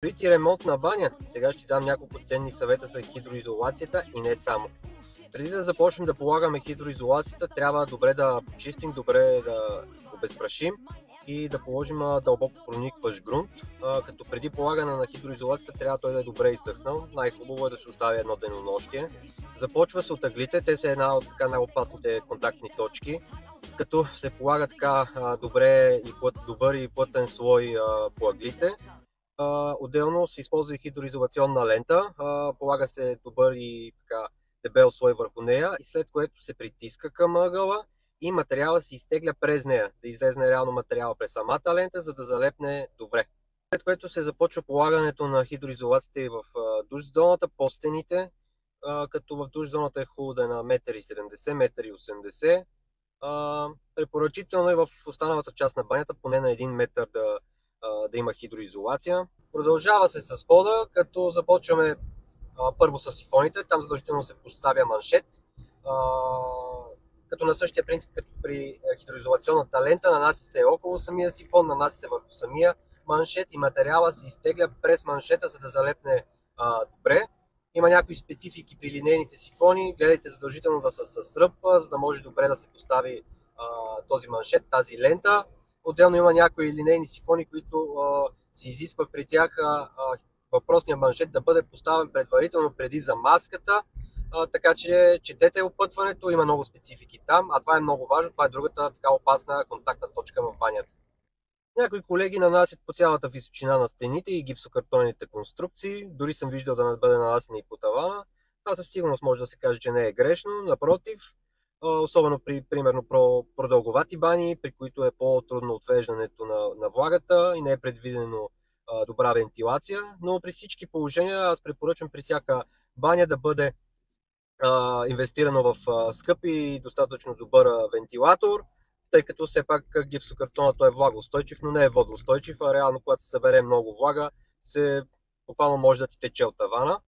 Строитель и ремонт на баня. Сега ще дам няколко ценни съвета за хидроизолацията и не само. Преди да започнем да полагаме хидроизолацията, трябва добре да почистим, добре да обезпрашим и да положим дълбоко проникващ грунт. Като преди полагане на хидроизолацията трябва той да е добре изсъхнал. Най-хубаво е да се остави едно денонощие. Започва се от ъглите, те са една от най-опасните контактни точки. Като се полага така добър и плътен слой по ъглите. Отделно се използва и хидроизолационна лента, полага се добър и така дебел слой върху нея и след което се притиска към ъгъла и материала се изтегля през нея, да излезне реално материала през самата лента, за да залепне добре. След което се започва полагането на хидроизолацията и в душ зоната по стените, като в душ зоната е хубаво да е на 1,70 м, 1,80 м. Препоръчително е в останалата част на банята поне на 1 метър да има хидроизолация. Продължава се с пода, като започваме първо с сифоните. Там задължително се поставя маншет. Като на същия принцип, като при хидроизолационната лента, нанася се около самия сифон, нанася се върху самия маншет и материала се изтегля през маншета, за да залепне добре. Има някои специфики при линейните сифони. Гледайте задължително да са с ръб, за да може добре да се постави този маншет, тази лента. Отделно има някои линейни сифони, които се изисква при тях въпросния маншет да бъде поставен предварително преди замазката, така че четете опътването, има много специфики там, а това е много важно, това е другата така опасна контактна точка в банята. Някои колеги нанасят по цялата височина на стените и гипсокартонните конструкции, дори съм виждал да бъде нанасена и по тавана. Това със сигурност може да се каже, че не е грешно, напротив, особено при, примерно, продълговати бани, при които е по-трудно отвеждането на влагата и не е предвидено добра вентилация, но при всички положения аз препоръчвам при всяка баня да бъде инвестирано в скъп и достатъчно добър вентилатор, тъй като все пак гипсокартонът е влагоустойчив, но не е водоустойчив, а реално когато се събере много влага, буквално може да ти тече от тавана.